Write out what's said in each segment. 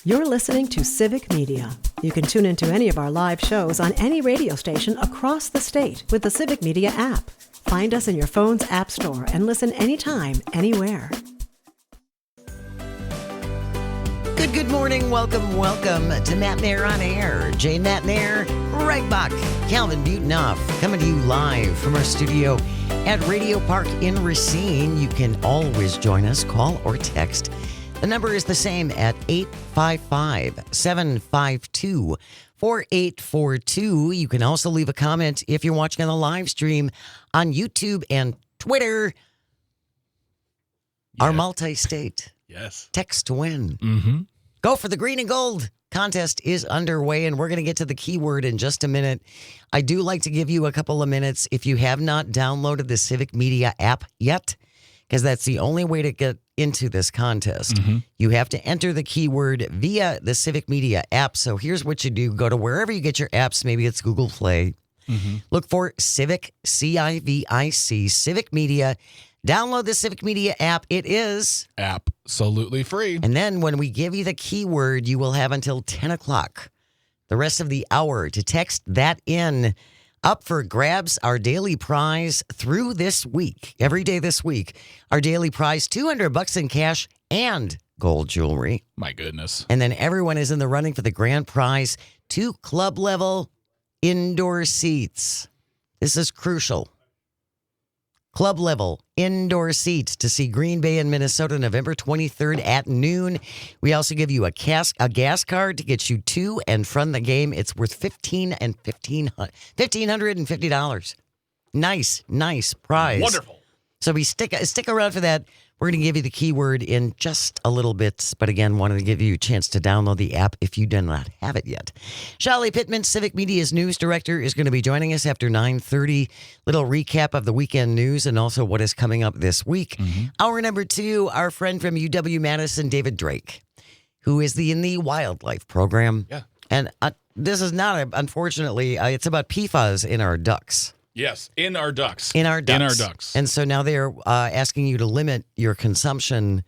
You're listening to Civic Media. You can tune into any of our live shows on any radio station across the state with the Civic Media app. Find us in your phone's app store and listen anytime, anywhere. Good morning. Welcome to Matt Nair on Air. Jay Matt Nair, Reichbach, Calvin Butenoff, coming to you live from our studio at Radio Park in Racine. You can always join us, call or text. The number is the same at 855-752-4842. You can also leave a comment if you're watching on the live stream on YouTube and Twitter. Our multi-state. Yes. Text to win. Mm-hmm. Go for the green and gold contest is underway, and we're going to get to the keyword in just a minute. I do like to give you a couple of minutes if you have not downloaded the Civic Media app yet, because that's the only way to get into this contest. Mm-hmm. You have to enter the keyword via the Civic Media app. So here's what you do. Go to wherever you get your apps. Maybe it's Google Play. Mm-hmm. Look for Civic, C-I-V-I-C, Civic Media. Download the Civic Media app. It is absolutely free. And then when we give you the keyword, you will have until 10 o'clock, the rest of the hour, to text that in. Up for grabs, our daily prize through this week, every day this week. Our daily prize, $200 in cash and gold jewelry. My goodness. And then everyone is in the running for the grand prize, 2 club-level indoor seats. This is crucial. Club-level indoor seats to see Green Bay and Minnesota November 23rd at noon. We also give you a gas card to get you to and from the game. It's worth $1,550. Nice prize. Wonderful. So we stick around for that. We're going to give you the keyword in just a little bit. But again, wanted to give you a chance to download the app if you do not have it yet. Shali Pittman, Civic Media's news director, is going to be joining us after 9:30. Little recap of the weekend news and also what is coming up this week. Mm-hmm. Hour number 2, our friend from UW-Madison, David Drake, who is in the wildlife program. Yeah. And this is not, unfortunately, it's about PFAS in our ducks. Yes, in our ducks. In our ducks. And so now they're asking you to limit your consumption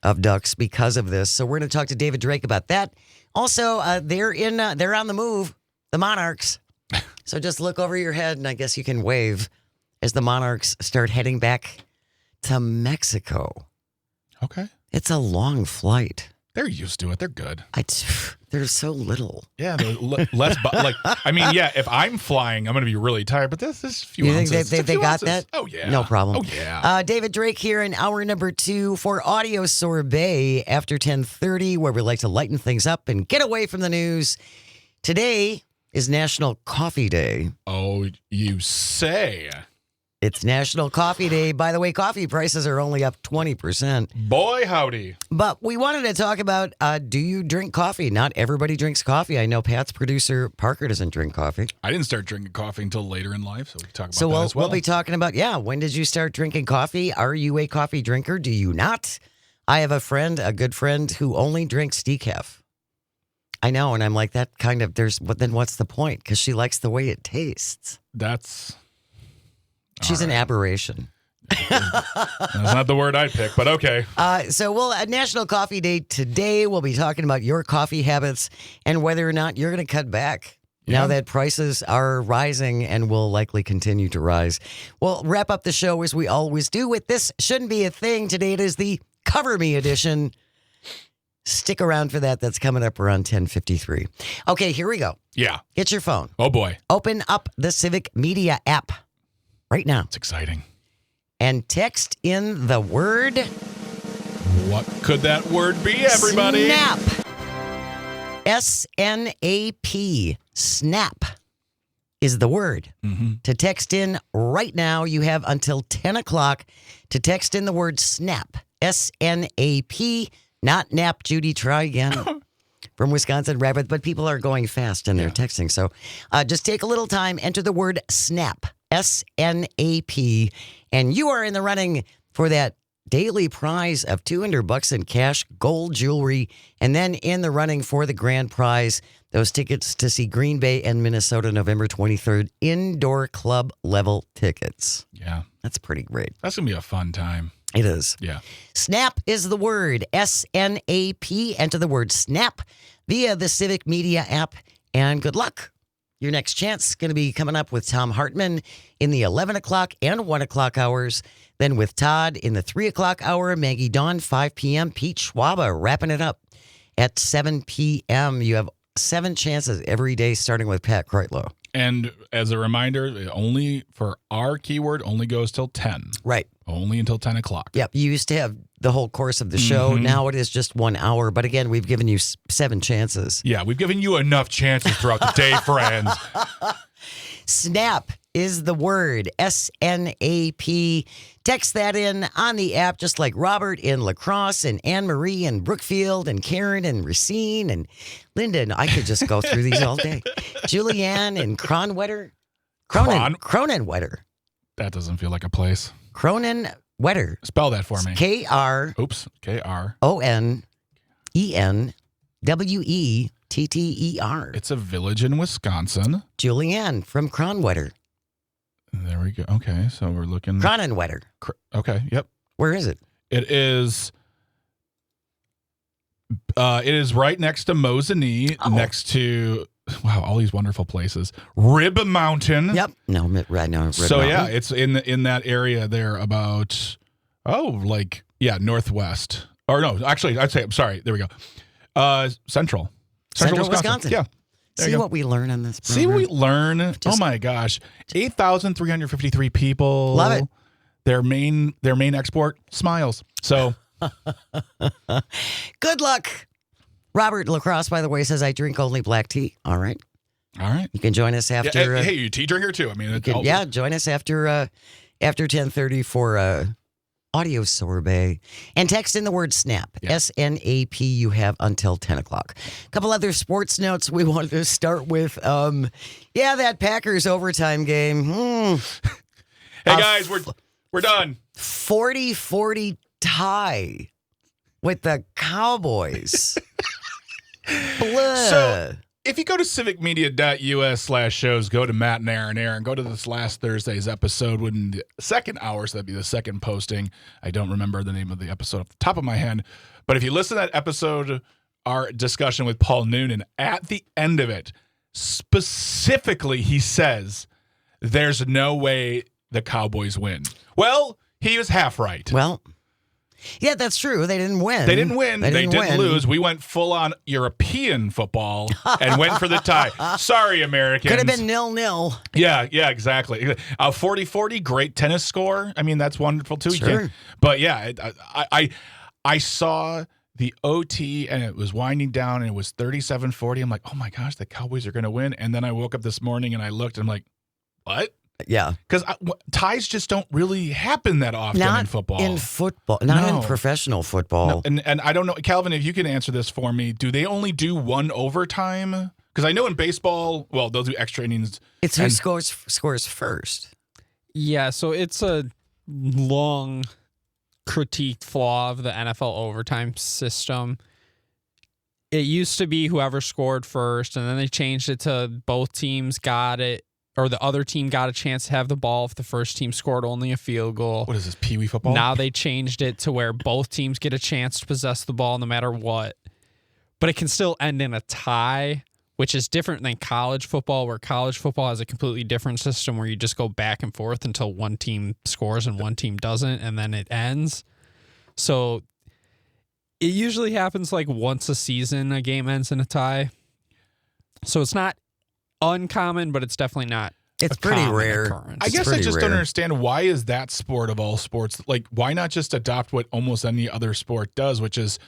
of ducks because of this. So we're going to talk to David Drake about that. Also, they're on the move, the Monarchs. So just look over your head, and I guess you can wave as the Monarchs start heading back to Mexico. Okay. It's a long flight. They're used to it. They're good. There's so little. Yeah, they're less. If I'm flying, I'm going to be really tired. But this is a few You ounces. think they got ounces. that? Oh, yeah. No problem. Oh, yeah. David Drake here in hour number 2 for Audio Sorbet after 10:30, where we like to lighten things up and get away from the news. Today is National Coffee Day. Oh, you say. It's National Coffee Day. By the way, coffee prices are only up 20%. Boy, howdy. But we wanted to talk about, do you drink coffee? Not everybody drinks coffee. I know Pat's producer, Parker, doesn't drink coffee. I didn't start drinking coffee until later in life, so we can talk about So that as well. we'll be talking about, when did you start drinking coffee? Are you a coffee drinker? Do you not? I have a good friend, who only drinks decaf. I know, and I'm like, that kind of, but then what's the point? Because she likes the way it tastes. She's an aberration. That's not the word I'd pick, but okay. At National Coffee Day today, we'll be talking about your coffee habits and whether or not you're going to cut back now that prices are rising and will likely continue to rise. We'll wrap up the show as we always do with This Shouldn't Be a Thing. Today it is the Cover Me edition. Stick around for that. That's coming up around 10:53. Okay, here we go. Yeah. Get your phone. Oh, boy. Open up the Civic Media app right now. It's exciting. And text in the word. What could that word be, everybody? Snap. S-N-A-P. Snap is the word. Mm-hmm. To text in right now, you have until 10 o'clock to text in the word snap. S-N-A-P. Not nap, Judy. Try again. From Wisconsin Rapids. But people are going fast and they're texting. So just take a little time. Enter the word snap. S-N-A-P. And you are in the running for that daily prize of $200 in cash, gold jewelry, and then in the running for the grand prize, those tickets to see Green Bay and Minnesota November 23rd, indoor club level tickets. Yeah. That's pretty great. That's going to be a fun time. It is. Yeah. Snap is the word. S-N-A-P. Enter the word snap via the Civic Media app, and good luck. Your next chance is going to be coming up with Tom Hartman in the 11 o'clock and 1 o'clock hours. Then with Todd in the 3 o'clock hour, Maggie Dawn, 5 p.m., Pete Schwaba wrapping it up at 7 p.m. You have 7 chances every day starting with Pat Kreutlow. And as a reminder, it only for our keyword only goes till 10. Right. Only until 10 o'clock. Yep. You used to have the whole course of the show. Now it is just 1 hour. But again, we've given you 7 chances. Yeah, we've given you enough chances throughout the day, friends. Snap is the word. S-N-A-P. Text that in on the app, just like Robert in La Crosse and Anne-Marie in Brookfield and Karen and Racine and Linda. And I could just go through these all day. Julianne in Cronenwetter. Cronenwetter. That doesn't feel like a place. Cronenwetter. Spell that for me. K-R. Oops. K-R. O-N-E-N-W-E-T-T-E-R. It's a village in Wisconsin. Julianne from Cronenwetter. There we go. Okay, so we're looking. Cronenwetter. Okay, yep. Where is it? It is right next to Mosinee, next to, wow, all these wonderful places. Rib Mountain. Yep. No, right now. So yeah, it's in that area there about, northwest. Or no, actually, I'd say, I'm sorry. There we go. Central Wisconsin. Yeah. See what we learn on this program? See what we learn? Oh my gosh. 8,353 people. Love it. Their main export, smiles. So good luck. Robert La Crosse, by the way, says I drink only black tea. All right. You can join us after. Hey, you a tea drinker too? I mean, join us after 10:30 for audio sorbet, and text in the word snap. S-N-A-P. You have until 10 o'clock. A couple other sports notes we wanted to start with. That Packers overtime game. Hey guys, we're done. 40-40 tie with the Cowboys. Blah. So if you go to civicmedia.us/shows, go to Matt and Aaron, go to this last Thursday's episode when the second hour, so that'd be the second posting. I don't remember the name of the episode off the top of my head. But if you listen to that episode, our discussion with Paul Noonan, at the end of it, specifically he says, there's no way the Cowboys win. Well, he was half right. Well, yeah, that's true. They didn't win. They didn't lose. We went full on European football and went for the tie. Sorry, Americans. Could have been 0-0. Yeah, exactly. 40-40, great tennis score. I mean, that's wonderful too. Sure. But yeah, I saw the OT and it was winding down and it was 37-40. I'm like, oh my gosh, the Cowboys are going to win. And then I woke up this morning and I looked and I'm like, what? Yeah. Because ties just don't really happen that often in football. In professional football. No, and I don't know, Calvin, if you can answer this for me, do they only do one overtime? Because I know in baseball, well, they'll do extra innings. It's who scores first. Yeah, so it's a long critiqued flaw of the NFL overtime system. It used to be whoever scored first, and then they changed it to both teams got it, or the other team got a chance to have the ball if the first team scored only a field goal. What is this, Pee Wee football? Now they changed it to where both teams get a chance to possess the ball no matter what. But it can still end in a tie, which is different than college football, where college football has a completely different system where you just go back and forth until one team scores and one team doesn't, and then it ends. So it usually happens like once a season a game ends in a tie. So it's not uncommon, but it's definitely not. It's pretty rare. Occurrence. I guess I just don't understand, why is that sport of all sports, like, why not just adopt what almost any other sport does, which is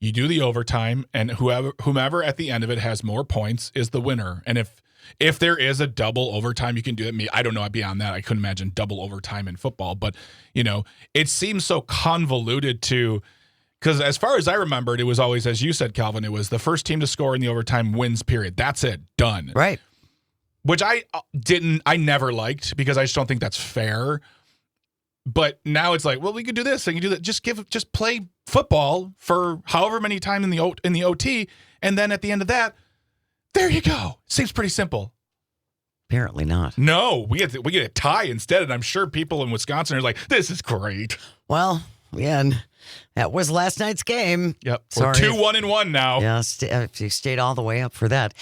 you do the overtime and whomever at the end of it has more points is the winner. And if there is a double overtime, you can do it. I don't know, beyond that, I couldn't imagine double overtime in football, but it seems so convoluted because as far as I remembered, it was always, as you said, Calvin, it was the first team to score in the overtime wins, period. That's it. Done. Right. Which I never liked, because I just don't think that's fair. But now it's like, well, we could do this and you do that. Just play football for however many times in the OT, and then at the end of that, there you go. Seems pretty simple. Apparently not. No, we get a tie instead, and I'm sure people in Wisconsin are like, this is great. Well, And that was last night's game. Yep. Sorry. We're 2-1-1 now. Yeah, you stayed all the way up for that.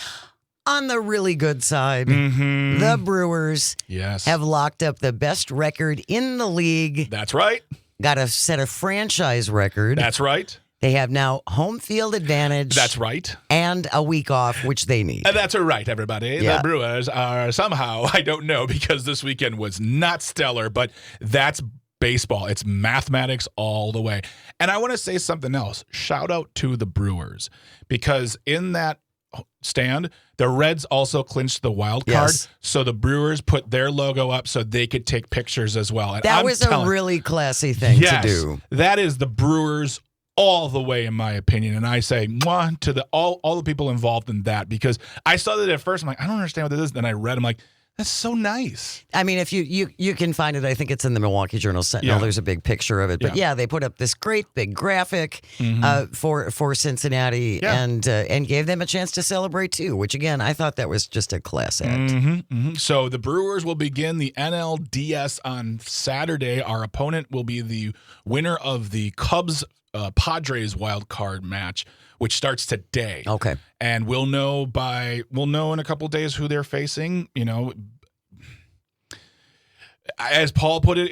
On the really good side, the Brewers Yes. have locked up the best record in the league. That's right. Got to set a franchise record. That's right. They have now home field advantage. That's right. And a week off, which they need. And that's right, everybody. Yeah. The Brewers are somehow, I don't know, because this weekend was not stellar, but that's baseball. It's mathematics all the way. And I want to say something else. Shout out to the Brewers, because in that stand, the Reds also clinched the wild card. Yes. So the Brewers put their logo up so they could take pictures as well. And That was a really classy thing to do. That is the Brewers all the way, in my opinion. And I say mwah to all the people involved in that, because I saw that at first. I'm like, I don't understand what this is. Then I read, I'm like, that's so nice. I mean, if you can find it, I think it's in the Milwaukee Journal Sentinel. Yeah. There's a big picture of it. But yeah, they put up this great big graphic for Cincinnati and gave them a chance to celebrate too, which again, I thought that was just a class act. So the Brewers will begin the NLDS on Saturday. Our opponent will be the winner of the Cubs Padres wild card match, which starts today. Okay. And we'll know in a couple of days who they're facing. You know, as Paul put it,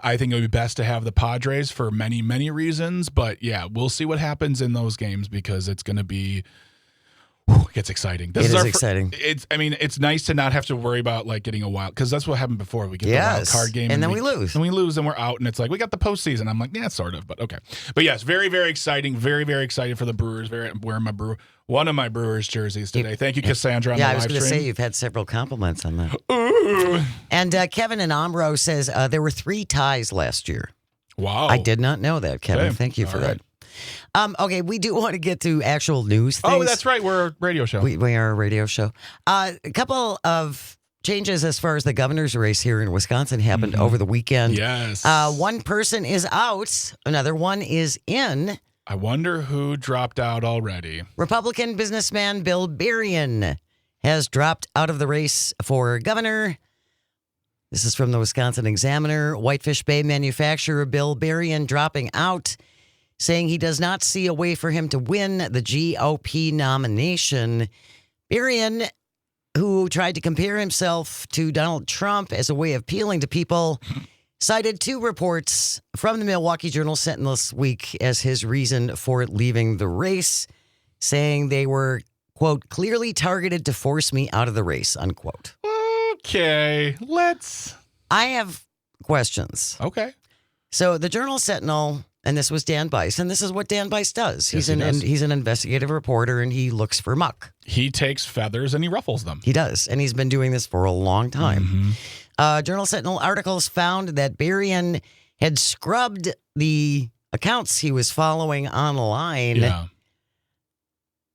I think it would be best to have the Padres for many, many reasons. But yeah, we'll see what happens in those games, because it's going to be. It gets exciting. It is exciting. It's nice to not have to worry about like getting a wild, because that's what happened before. We get the wild card game, and then we lose. And we lose, and we're out, and it's like we got the postseason. I'm like, yeah, sort of, but okay. But yes, very, very exciting. Very, very excited for the Brewers. Wearing one of my Brewers jerseys today. Thank you, Cassandra. On the I was live going to stream. say you've had several compliments on that. Ooh. And Kevin in Ombro says there were 3 ties last year. Wow, I did not know that, Kevin. Okay. Thank you for All that. right. Okay, we do want to get to actual news things. Oh, that's right. We're a radio show. We are a radio show. A couple of changes as far as the governor's race here in Wisconsin happened over the weekend. Yes. One person is out. Another one is in. I wonder who dropped out already. Republican businessman Bill Berrien has dropped out of the race for governor. This is from the Wisconsin Examiner. Whitefish Bay manufacturer Bill Berrien dropping out, saying he does not see a way for him to win the GOP nomination. Berrien, who tried to compare himself to Donald Trump as a way of appealing to people, cited 2 reports from the Milwaukee Journal Sentinel this week as his reason for leaving the race, saying they were, quote, clearly targeted to force me out of the race, unquote. Okay, I have questions. Okay. So the Journal Sentinel, and this was Dan Bice, and this is what Dan Bice does. Yes, he does. He's an investigative reporter, and he looks for muck. He takes feathers and he ruffles them. He does, and he's been doing this for a long time. Journal Sentinel articles found that Berrien had scrubbed the accounts he was following online. Yeah.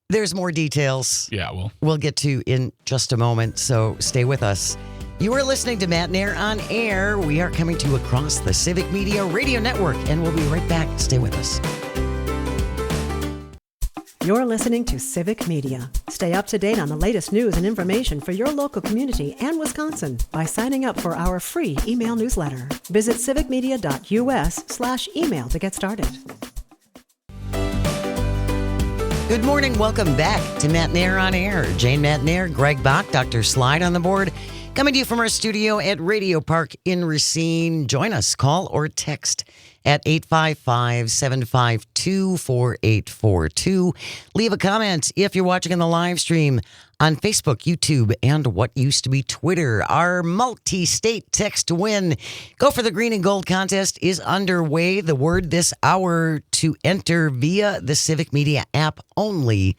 There's more details. Yeah, well. We'll get to in just a moment, so stay with us. You are listening to Matt Nair on Air. We are coming to you across the Civic Media Radio Network, and we'll be right back. Stay with us. You're listening to Civic Media. Stay up to date on the latest news and information for your local community and Wisconsin by signing up for our free email newsletter. Visit civicmedia.us/email to get started. Good morning. Welcome back to Matt Nair on Air. Jane Matt Nair, Greg Bach, Dr. Slide on the board. Coming to you from our studio at Radio Park in Racine. Join us. Call or text at 855-752-4842. Leave a comment if you're watching on the live stream on Facebook, YouTube, and what used to be Twitter. Our multi-state text to win. Go for the green and gold contest is underway. The word this hour to enter via the Civic Media app only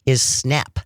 is SNAP.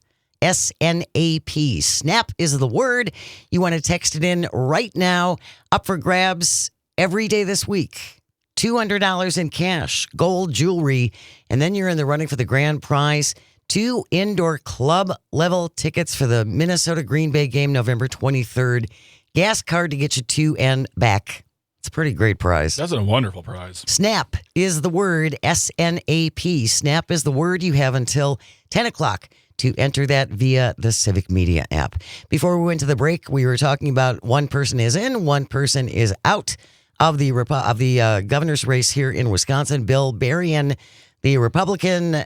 SNAP. SNAP is the word. You want to text it in right now. Up for grabs every day this week. $200 in cash, gold jewelry, and then you're in the running for the grand prize. 2 indoor club level tickets for the Minnesota Green Bay game November 23rd. Gas card to get you to and back. It's a pretty great prize. That's a wonderful prize. SNAP is the word, SNAP. SNAP is the word. You have until 10 o'clock to enter that via the Civic Media app. Before we went to the break, we were talking about one person is in, one person is out of the governor's race here in Wisconsin. Bill Berrien, the Republican,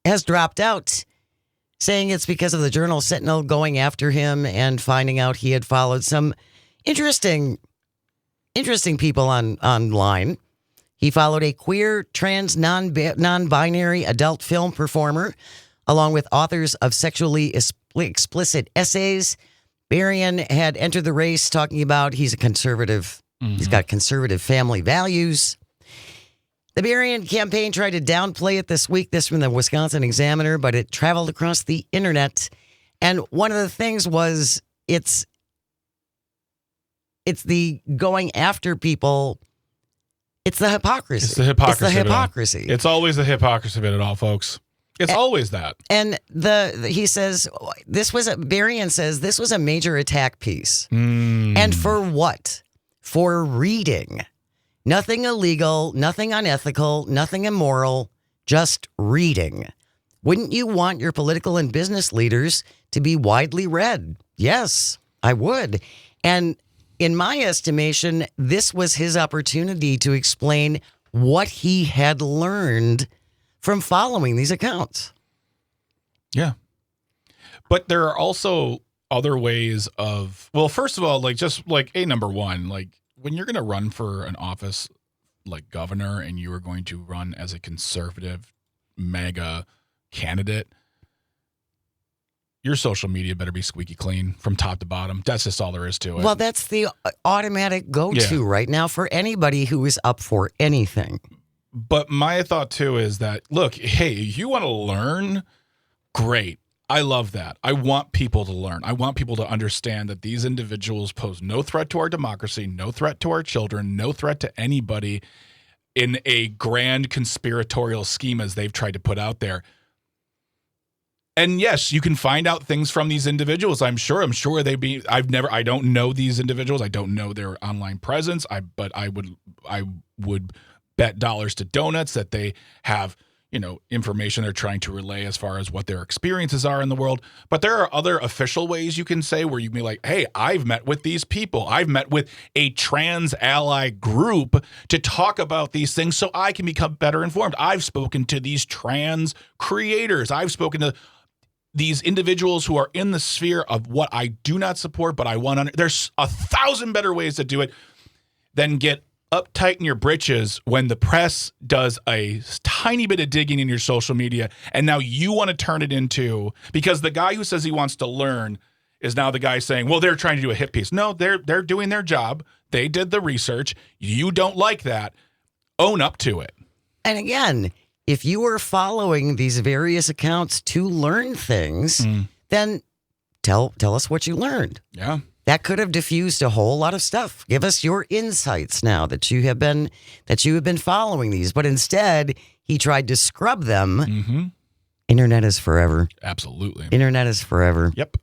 has dropped out, saying it's because of the Journal Sentinel going after him and finding out he had followed some interesting people online. He followed a queer, trans, non-binary adult film performer, along with authors of sexually explicit essays. Berrien had entered the race talking about he's a conservative. He's got conservative family values. The Berrien campaign tried to downplay it this week. This from the Wisconsin Examiner, but it traveled across the internet. And one of the things was it's the going after people. It's the hypocrisy. It's the hypocrisy. It's the hypocrisy. It's always the hypocrisy of it all, folks. It's always that. And he says Berrien says this was a major attack piece. And for what? For reading. Nothing illegal, nothing unethical, nothing immoral, just reading. Wouldn't you want your political and business leaders to be widely read? Yes, I would. And in my estimation, this was his opportunity to explain what he had learned from following these accounts. Yeah. But there are also other ways of, well, first of all, number one, when you're going to run for an office like governor and you are going to run as a conservative MAGA candidate, your social media better be squeaky clean from top to bottom. That's just all there is to it. Well, that's the automatic go-to right now for anybody who is up for anything. But my thought, too, is that, look, hey, you want to learn? Great. I love that. I want people to learn. I want people to understand that these individuals pose no threat to our democracy, no threat to our children, no threat to anybody in a grand conspiratorial scheme as they've tried to put out there. And yes, you can find out things from these individuals. I'm sure I don't know these individuals. I don't know their online presence. But I would bet dollars to donuts that they have, information they're trying to relay as far as what their experiences are in the world. But there are other official ways you can say where you can be like, hey, I've met with these people. I've met with a trans ally group to talk about these things so I can become better informed. I've spoken to these trans creators. I've spoken to these individuals who are in the sphere of what I do not support, but I want to. There's 1,000 better ways to do it than get uptight in your britches when the press does a tiny bit of digging in your social media, and now you want to turn it into, because the guy who says he wants to learn is now the guy saying, well, they're trying to do a hit piece. No, they're doing their job. They did the research. You don't like that. Own up to it. And again, if you are following these various accounts to learn things, then tell us what you learned. Yeah. That could have diffused a whole lot of stuff. Give us your insights now that you have been following these. But instead, he tried to scrub them. Mm-hmm. Internet is forever. Absolutely. Internet is forever. Yep.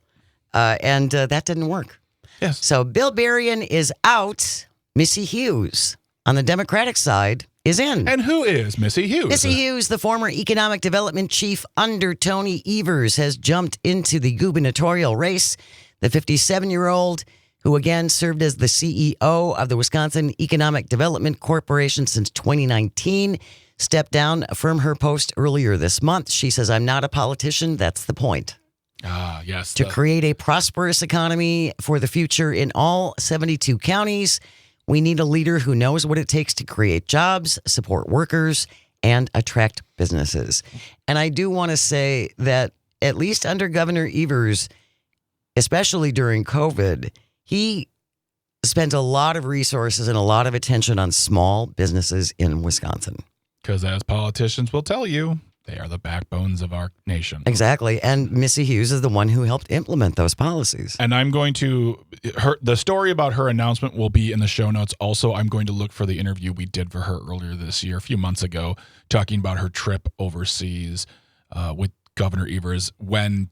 And that didn't work. Yes. So Bill Berrien is out. Missy Hughes on the Democratic side is in. And who is Missy Hughes? Missy Hughes, the former economic development chief under Tony Evers, has jumped into the gubernatorial race. The 57-year-old, who again served as the CEO of the Wisconsin Economic Development Corporation since 2019, stepped down from her post earlier this month. She says, I'm not a politician. That's the point. Ah, yes. To create a prosperous economy for the future in all 72 counties, we need a leader who knows what it takes to create jobs, support workers, and attract businesses. And I do want to say that at least under Governor Evers, especially during COVID, he spent a lot of resources and a lot of attention on small businesses in Wisconsin. Because as politicians will tell you, they are the backbones of our nation. Exactly. And Missy Hughes is the one who helped implement those policies. And I'm going to, the story about her announcement will be in the show notes. Also, I'm going to look for the interview we did for her earlier this year, a few months ago, talking about her trip overseas with Governor Evers when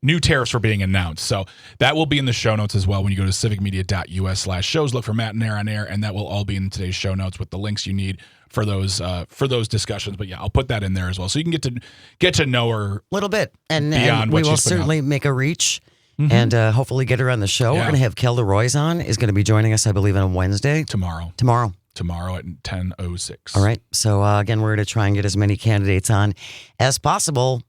new tariffs were being announced. So that will be in the show notes as well. When you go to civicmedia.us/shows, look for Matt and Air on air, and that will all be in today's show notes with the links you need for those discussions. But yeah, I'll put that in there as well, so you can get to know her a little bit, and beyond we what will she's putting certainly make a reach and hopefully get her on the show. We're Yeah. going to have Kelda Royce on, is going to be joining us, I believe, on Wednesday. Tomorrow at 10:06. All right. So, again, we're going to try and get as many candidates on as possible.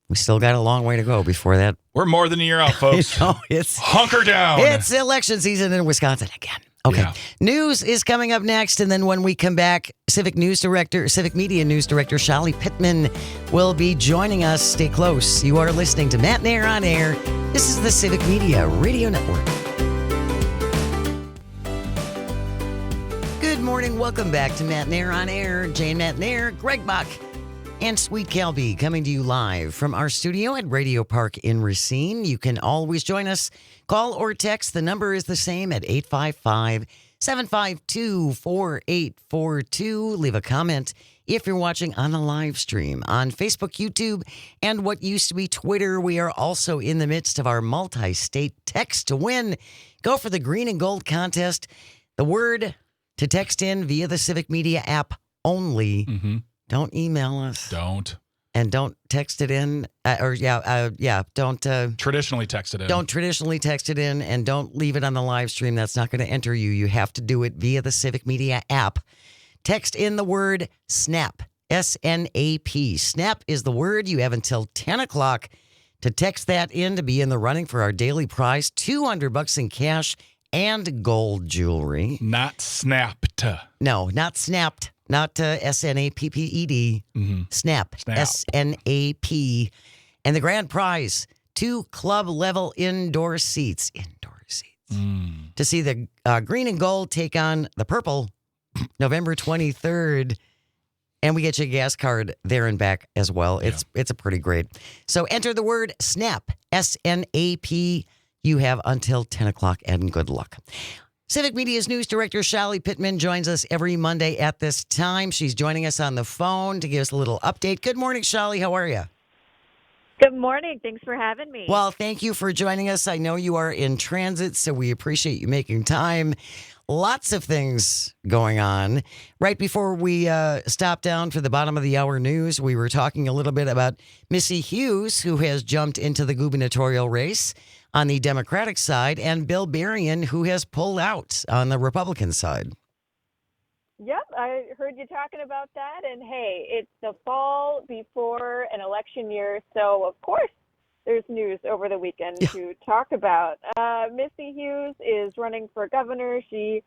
We still got a long way to go before that. We're more than a year out, folks. It's Hunker down. It's election season in Wisconsin again. Okay. Yeah. News is coming up next. And then when we come back, Civic Media News Director Shelly Pittman will be joining us. Stay close. You are listening to Matt Nair on Air. This is the Civic Media Radio Network. Good morning. Welcome back to Matt Nair on Air. Jane Matt Nair, Greg Buck, and Sweet Kelby coming to you live from our studio at Radio Park in Racine. You can always join us. Call or text. The number is the same at 855-752-4842. Leave a comment if you're watching on the live stream on Facebook, YouTube, and what used to be Twitter. We are also in the midst of our multi-state text to win. Go for the green and gold contest. The word to text in via the Civic Media app only. Mm-hmm. Don't email us. Don't. And don't text it in. Don't. Traditionally text it in. Don't traditionally text it in, and don't leave it on the live stream. That's not going to enter you. You have to do it via the Civic Media app. Text in the word SNAP, S-N-A-P. SNAP is the word. You have until 10 o'clock to text that in to be in the running for our daily prize, $200 in cash and gold jewelry. Not snapped. No, not snapped. Not S-N-A-P-P-E-D. Mm-hmm. Snap. Snap. S-N-A-P. And the grand prize, 2 club-level indoor seats. To see the green and gold take on the purple November 23rd. And we get you a gas card there and back as well. It's a pretty great. So enter the word SNAP, S-N-A-P. You have until 10 o'clock, and good luck. Civic Media's news director, Shelly Pittman, joins us every Monday at this time. She's joining us on the phone to give us a little update. Good morning, Shelly. How are you? Good morning. Thanks for having me. Well, thank you for joining us. I know you are in transit, so we appreciate you making time. Lots of things going on. Right before we stopped down for the bottom of the hour news, we were talking a little bit about Missy Hughes, who has jumped into the gubernatorial race on the Democratic side, and Bill Berrien, who has pulled out on the Republican side. Yep, I heard you talking about that. And hey, it's the fall before an election year, so of course there's news over the weekend to talk about. Missy Hughes is running for governor. She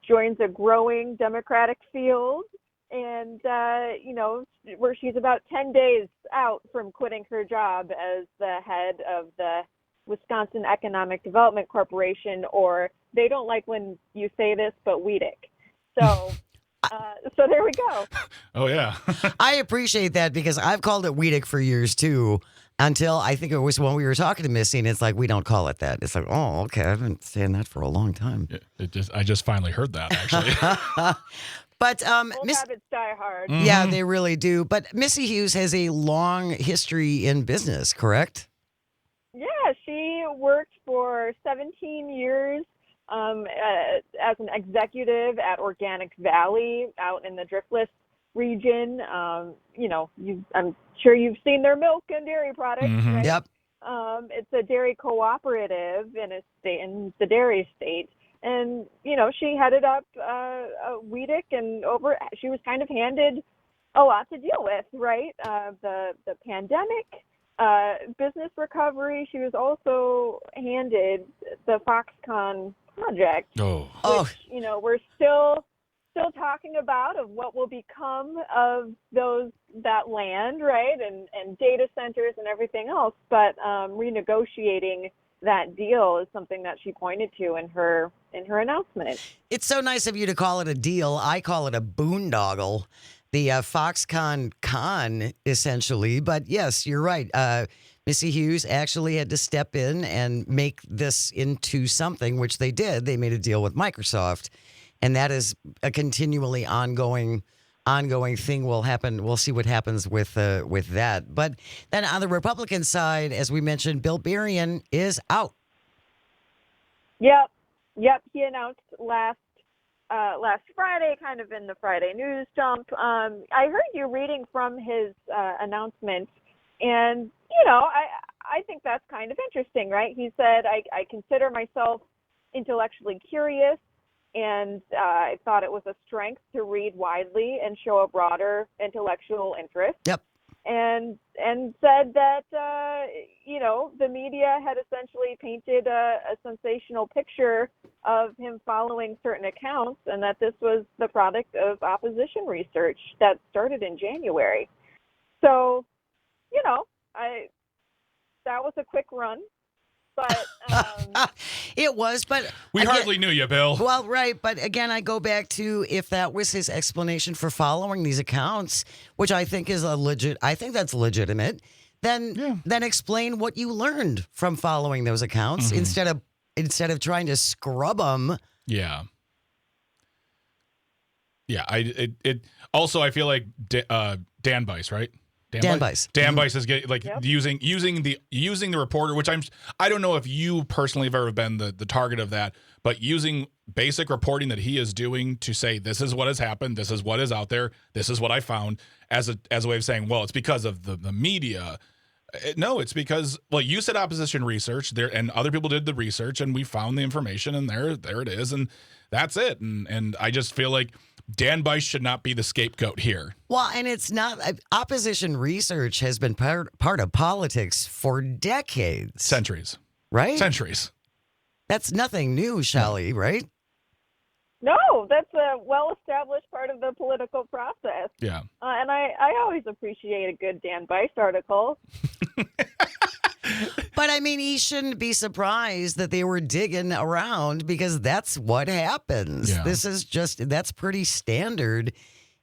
joins a growing Democratic field, and where she's about 10 days out from quitting her job as the head of the Wisconsin Economic Development Corporation, or they don't like when you say this, but WEDC. So there we go. Oh, yeah. I appreciate that, because I've called it WEDC for years, too, until I think it was when we were talking to Missy, and it's like, we don't call it that. It's like, oh, okay, I've been saying that for a long time. I just finally heard that, actually. But Old habits die hard. yeah, they really do. But Missy Hughes has a long history in business, correct? Yeah, she worked for 17 years as an executive at Organic Valley out in the Driftless region. I'm sure you've seen their milk and dairy products, right? Yep. It's a dairy cooperative in the dairy state. And, she headed up WEDC, and she was kind of handed a lot to deal with, right? The pandemic, business recovery. She was also handed the Foxconn project, which, we're still talking about, of what will become of that land, right? And data centers and everything else. But renegotiating that deal is something that she pointed to in her announcement. It's so nice of you to call it a deal. I call it a boondoggle. The Foxconn con, essentially. But yes, you're right. Missy Hughes actually had to step in and make this into something, which they did. They made a deal with Microsoft, and that is a continually ongoing thing. Will happen. We'll see what happens with that. But then on the Republican side, as we mentioned, Bill Berrien is out. Yep. He announced last Friday, kind of in the Friday news dump. I heard you reading from his announcement, and I I think that's kind of interesting, right? He said, I consider myself intellectually curious, and I thought it was a strength to read widely and show a broader intellectual interest. Yep. And said that, the media had essentially painted a sensational picture of him following certain accounts, and that this was the product of opposition research that started in January. So, that was a quick run, but It was, but We again- hardly knew you, Bill. Well, right, but again, I go back to if that was his explanation for following these accounts, which I think is I think that's legitimate. Then explain what you learned from following those accounts instead of trying to scrub them. Yeah. Yeah. Also, I feel like Dan Bice, right? Dan Bice. Dan Bice is getting using the reporter, which I don't know if you personally have ever been the target of that, but using basic reporting that he is doing to say this is what has happened, this is what is out there, this is what I found, as a way of saying, well, it's because of the media. No, it's because, well, you said opposition research there, and other people did the research, and we found the information, and there it is, and that's it. And I just feel like Dan Bice should not be the scapegoat here. Well, and it's not opposition research has been part of politics for decades, Centuries. right? Centuries. That's nothing new, Shelly, right? no, that's a well-established part of the political process. Yeah. And I always appreciate a good Dan Bice article. But I mean, he shouldn't be surprised that they were digging around because that's what happens. Yeah. That's pretty standard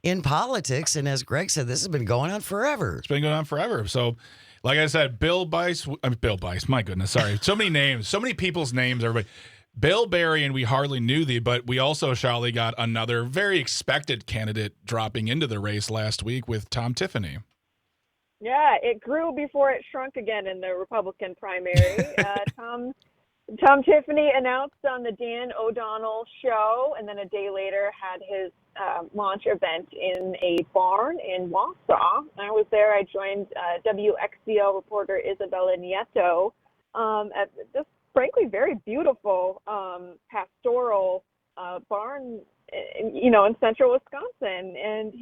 in politics. And as Greg said, this has been going on forever. It's been going on forever. So, like I said, Bill Bice, my goodness, sorry. So many names, so many people's names, everybody. Bill Barry, and we hardly knew but we also, Shally, got another very expected candidate dropping into the race last week with Tom Tiffany. Yeah, it grew before it shrunk again in the Republican primary. Tom Tiffany announced on the Dan O'Donnell show, and then a day later had his launch event in a barn in Wausau. I was there. I joined WXDL reporter Isabella Nieto at this, frankly, very beautiful pastoral barn, in central Wisconsin. And,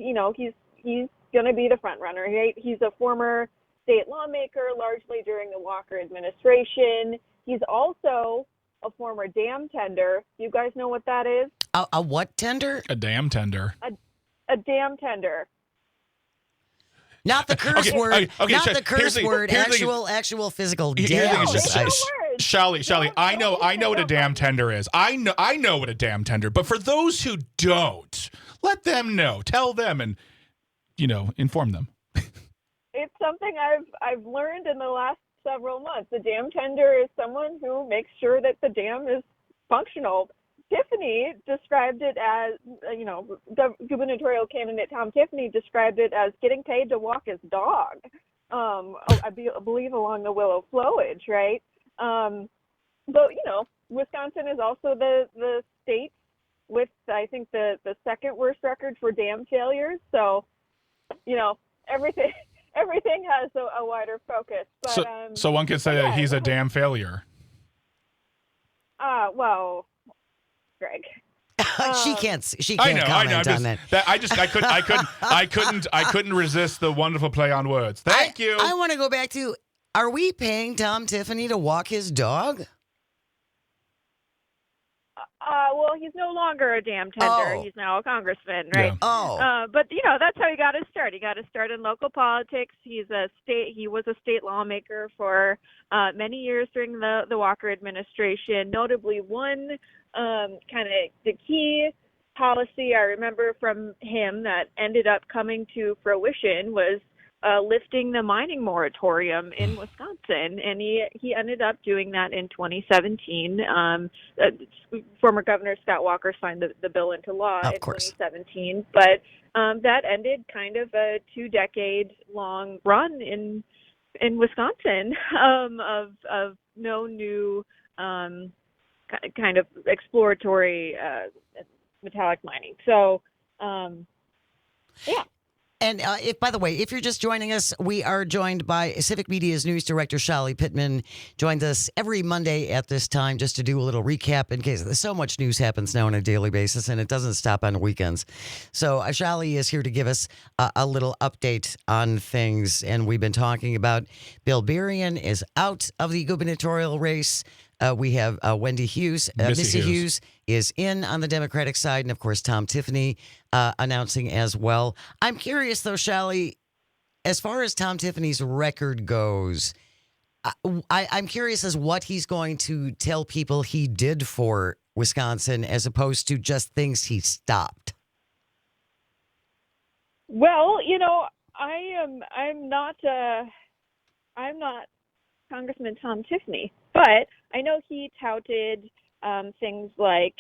he's going to be the front runner. He's a former state lawmaker, largely during the Walker administration. He's also a former dam tender. You guys know what that is? A what tender? A dam tender. A dam tender. Not the curse Okay, word. okay, Not Shay, the curse here's the- word. here's the- Actual physical Here's the thing, damage. it's just- No words. Shally, I know what a dam tender is. I know what a dam tender. But for those who don't, let them know. Tell them and inform them. It's something I've learned in the last several months. A dam tender is someone who makes sure that the dam is functional. Tiffany described it as, gubernatorial candidate Tom Tiffany described it as getting paid to walk his dog. I believe along the Willow Flowage, right? But Wisconsin is also the state with, I think, the second worst record for dam failures. So, everything has a wider focus. But, so one could say that he's a damn failure. Well, Greg. She can't I know. comment on that. I couldn't resist the wonderful play on words. Thank you. I want to go back to, are we paying Tom Tiffany to walk his dog? Well, he's no longer a dam tender. Oh. He's now a congressman, right? Yeah. Oh. But that's how he got his start. He got his start in local politics. He was a state lawmaker for many years during the Walker administration. Notably, one kind of the key policy I remember from him that ended up coming to fruition was lifting the mining moratorium in Wisconsin, and he ended up doing that in 2017. Former Governor Scott Walker signed the bill into law Of in course. 2017, but that ended kind of a 2-decade-long run in Wisconsin of no new kind of exploratory metallic mining. So, yeah. And by the way, if you're just joining us, we are joined by Civic Media's news director, Shali Pittman. Joins us every Monday at this time just to do a little recap in case so much news happens now on a daily basis, and it doesn't stop on weekends. So Shali is here to give us a little update on things. And we've been talking about Bill Berrien is out of the gubernatorial race. We have Wendy Hughes. Missy Hughes is in on the Democratic side. And, of course, Tom Tiffany announcing as well. I'm curious, though, Shali, as far as Tom Tiffany's record goes, I'm curious as what he's going to tell people he did for Wisconsin as opposed to just things he stopped. Well, I'm not Congressman Tom Tiffany, but I know he touted things like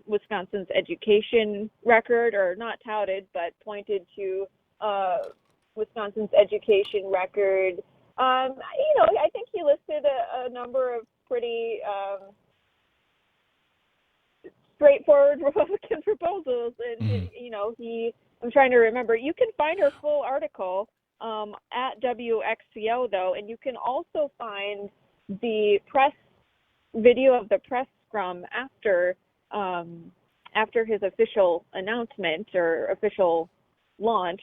Wisconsin's education record, or not touted, but pointed to Wisconsin's education record. I think he listed a number of pretty straightforward Republican proposals, and I'm trying to remember. You can find her full article at WXCO, though, and you can also find the press video of the press scrum after his official announcement or official launch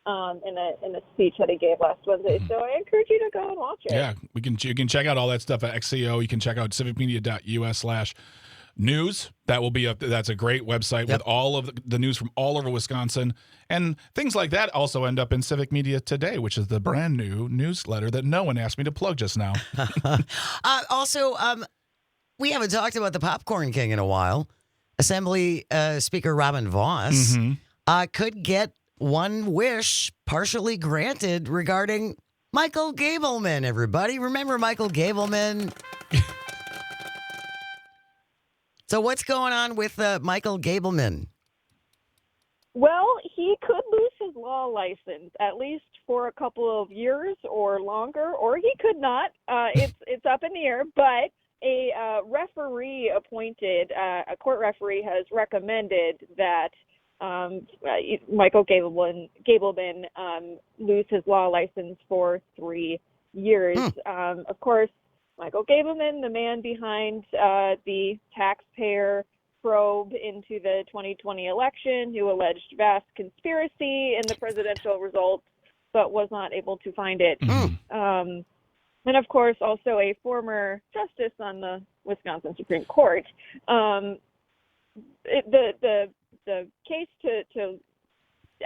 in a speech that he gave last Wednesday. So I encourage you to go and watch it. Yeah, you can check out all that stuff at XCO. You can check out civicmedia.us/news. That's a great website with all of the news from all over Wisconsin, and things like that also end up in Civic Media Today, which is the brand new newsletter that no one asked me to plug just now. Also, we haven't talked about the Popcorn King in a while. Assembly Speaker Robin Vos could get one wish partially granted regarding Michael Gableman, everybody. Remember Michael Gableman? So what's going on with Michael Gableman? Well, he could lose his law license, at least for a couple of years or longer, or he could not. It's up in the air, but a referee appointed, a court referee has recommended that Michael Gableman lose his law license for 3 years. Of course, Michael Gableman, the man behind the taxpayer probe into the 2020 election, who alleged vast conspiracy in the presidential results, but was not able to find it. And of course, also a former justice on the Wisconsin Supreme Court. The case to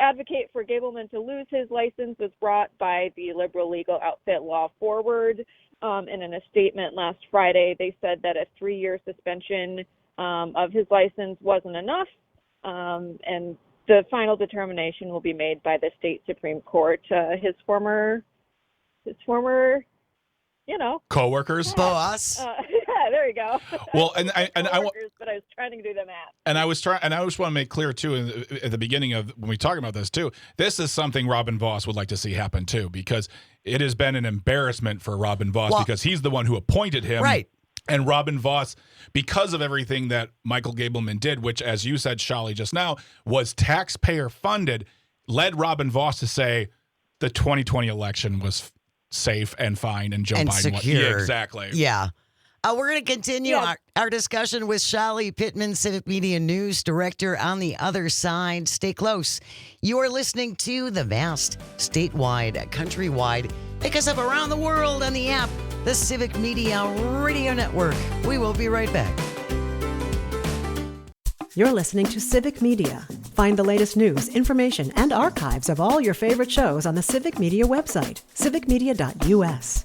advocate for Gableman to lose his license was brought by the liberal legal outfit Law Forward. And in a statement last Friday, they said that a 3-year suspension of his license wasn't enough, and the final determination will be made by the state Supreme Court. His former, coworkers, boss. Yeah, there you go. Well, but I was trying to do the math. And I just want to make clear too at the beginning of when we talk about this too. This is something Robin Vos would like to see happen too, because it has been an embarrassment for Robin Vos because he's the one who appointed him. Right. And Robin Vos, because of everything that Michael Gableman did, which, as you said, Shali, just now, was taxpayer funded, led Robin Vos to say the 2020 election was safe and fine, and Joe Biden secure. Yeah, exactly. Yeah. We're going to continue our discussion with Shali Pittman, Civic Media News Director, on the other side. Stay close. You are listening to the vast, statewide, countrywide, pick us up around the world on the app, the Civic Media Radio Network. We will be right back. You're listening to Civic Media. Find the latest news, information, and archives of all your favorite shows on the Civic Media website, civicmedia.us.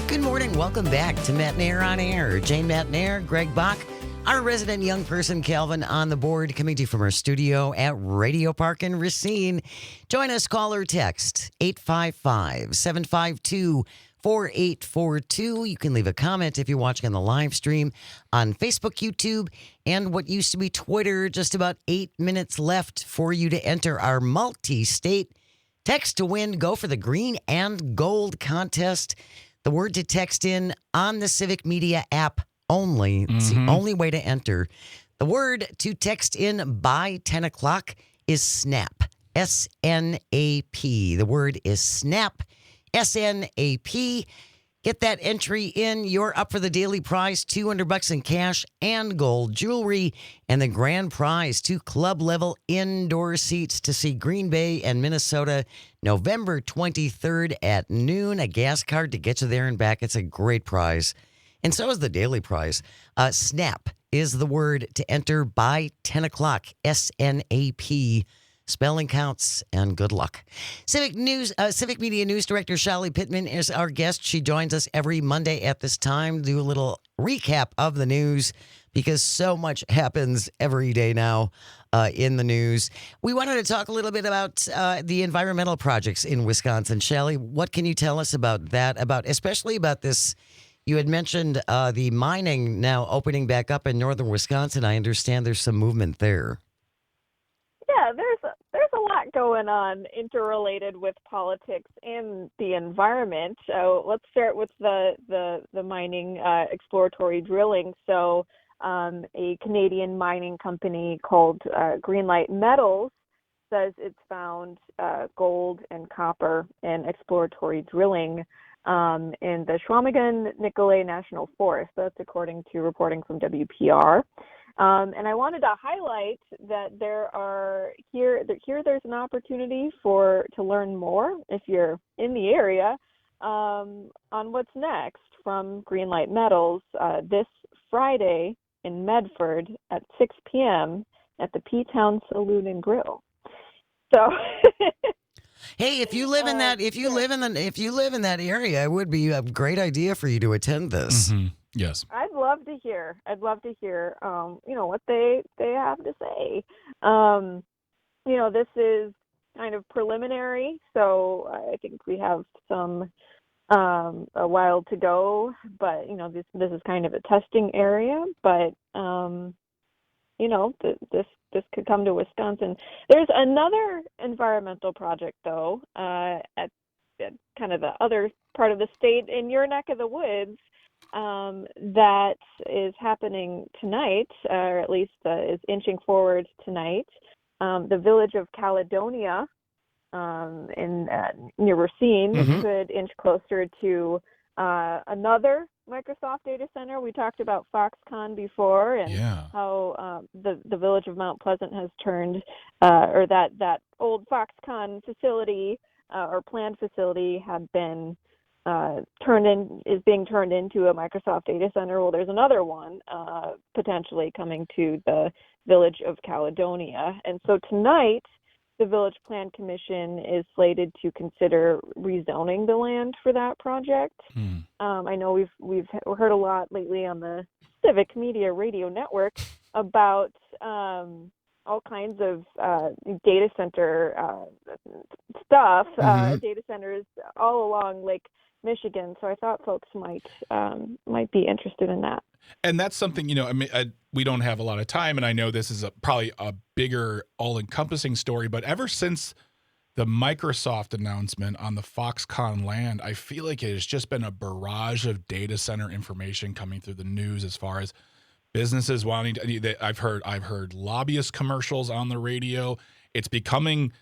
Good morning. Welcome back to Matt Nair on Air. Jane Matt Nair, Greg Bach, our resident young person, Calvin, on the board, coming to you from our studio at Radio Park in Racine. Join us, call or text 855-752-4842. You can leave a comment if you're watching on the live stream on Facebook, YouTube, and what used to be Twitter. Just about 8 minutes left for you to enter our multi-state text to win. Go for the green and gold contest. The word to text in on the Civic Media app only. It's the only way to enter. The word to text in by 10 o'clock is SNAP. S-N-A-P. The word is SNAP. S-N-A-P. Get that entry in. You're up for the daily prize, $200 in cash and gold jewelry, and the grand prize, 2 club-level indoor seats to see Green Bay and Minnesota November 23rd at noon. A gas card to get you there and back. It's a great prize. And so is the daily prize. SNAP is the word to enter by 10 o'clock. S-N-A-P. Spelling counts, and good luck. Civic Media News Director Shelly Pittman is our guest. She joins us every Monday at this time, do a little recap of the news because so much happens every day now in the news. We wanted to talk a little bit about the environmental projects in Wisconsin. Shelly, what can you tell us about that, especially about this? You had mentioned the mining now opening back up in northern Wisconsin. I understand there's some movement there. Yeah, there's a lot going on interrelated with politics and the environment. So let's start with the mining exploratory drilling. So a Canadian mining company called Greenlight Metals says it's found gold and copper in exploratory drilling in the Chequamegon-Nicolet National Forest. That's according to reporting from WPR. And I wanted to highlight that there's an opportunity to learn more if you're in the area on what's next from Greenlight Metals this Friday in Medford at 6 p.m. at the P-Town Saloon and Grill. So. Hey, if you live in that area, it would be a great idea for you to attend this. Mm-hmm. Yes. I'd love to hear what they have to say. This is kind of preliminary, so I think we have some a while to go, but this is kind of a testing area, but this could come to Wisconsin. There's another environmental project though at kind of the other part of the state in your neck of the woods that is happening tonight, or at least is inching forward tonight. The village of Caledonia near Racine could inch closer to another Microsoft data center. We talked about Foxconn before, and how the village of Mount Pleasant has turned, or that old Foxconn facility or planned facility had been is being turned into a Microsoft data center. Well, there's another one potentially coming to the village of Caledonia. And so tonight, the Village Plan Commission is slated to consider rezoning the land for that project. I know we've heard a lot lately on the Civic Media Radio Network about all kinds of data center stuff, data centers all along Lake Michigan. So I thought folks might be interested in that. And that's something, we don't have a lot of time, and I know this is probably a bigger, all-encompassing story, but ever since the Microsoft announcement on the Foxconn land, I feel like it has just been a barrage of data center information coming through the news as far as businesses wanting to. I've heard lobbyist commercials on the radio. It's becoming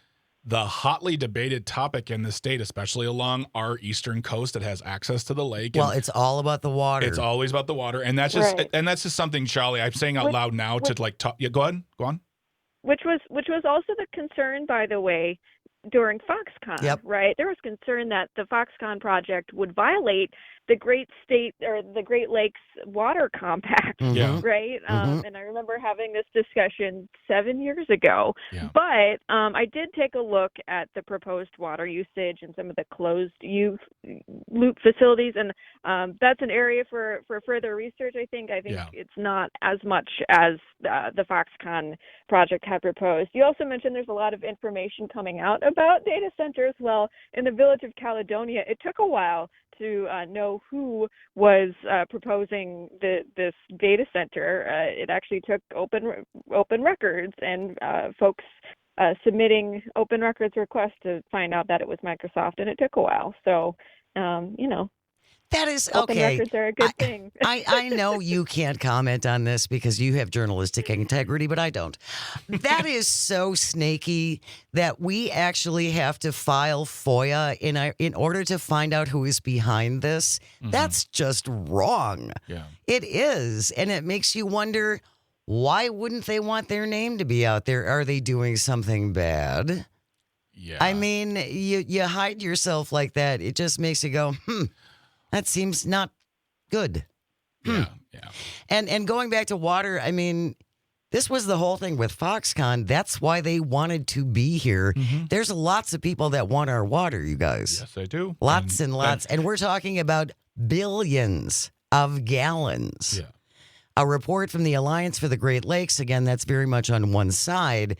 the hotly debated topic in the state, especially along our eastern coast that has access to the lake. Well, it's all about the water. It's always about the water, and that's just something, Charlie, I'm saying out loud now to like talk. Yeah, go on. Which was also the concern, by the way, during Foxconn, right? There was concern that the Foxconn project would violate the Great Lakes Water Compact, right? And I remember having this discussion 7 years ago. Yeah. But I did take a look at the proposed water usage and some of the closed loop facilities, and that's an area for further research. I think it's not as much as the Foxconn project had proposed. You also mentioned there's a lot of information coming out about data centers. Well, in the village of Caledonia, it took a while to know who was proposing this data center. It actually took open records and folks submitting open records requests to find out that it was Microsoft, and it took a while. So, That is Open okay. records are a good thing. I know you can't comment on this because you have journalistic integrity, but I don't. That is so snaky that we actually have to file FOIA in order to find out who is behind this. That's just wrong. Yeah. It is. And it makes you wonder, why wouldn't they want their name to be out there? Are they doing something bad? Yeah. I mean, you hide yourself like that. It just makes you go, that seems not good. Yeah. And going back to water, I mean, this was the whole thing with Foxconn. That's why they wanted to be here. There's lots of people that want our water, you guys. Yes, I do. Lots and lots. And we're talking about billions of gallons. Yeah. A report from the Alliance for the Great Lakes, again, that's very much on one side,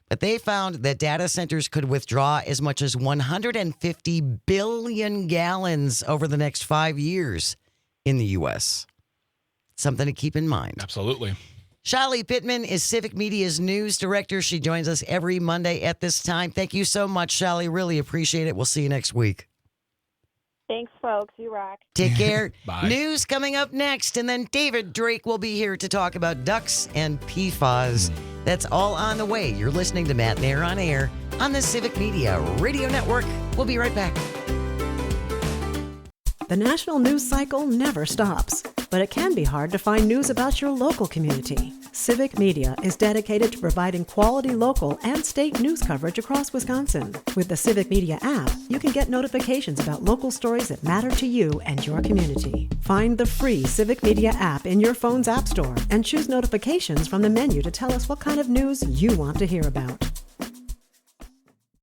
but they found that data centers could withdraw as much as 150 billion gallons over the next 5 years in the U.S. Something to keep in mind. Absolutely. Shali Pittman is Civic Media's news director. She joins us every Monday at this time. Thank you so much, Shali. Really appreciate it. We'll see you next week. Thanks, folks. You rock. Take care. Bye. News coming up next, and then David Drake will be here to talk about ducks and PFAS. That's all on the way. You're listening to Matt and Air on Air on the Civic Media Radio Network. We'll be right back. The national news cycle never stops, but it can be hard to find news about your local community. Civic Media is dedicated to providing quality local and state news coverage across Wisconsin. With the Civic Media app, you can get notifications about local stories that matter to you and your community. Find the free Civic Media app in your phone's app store and choose notifications from the menu to tell us what kind of news you want to hear about.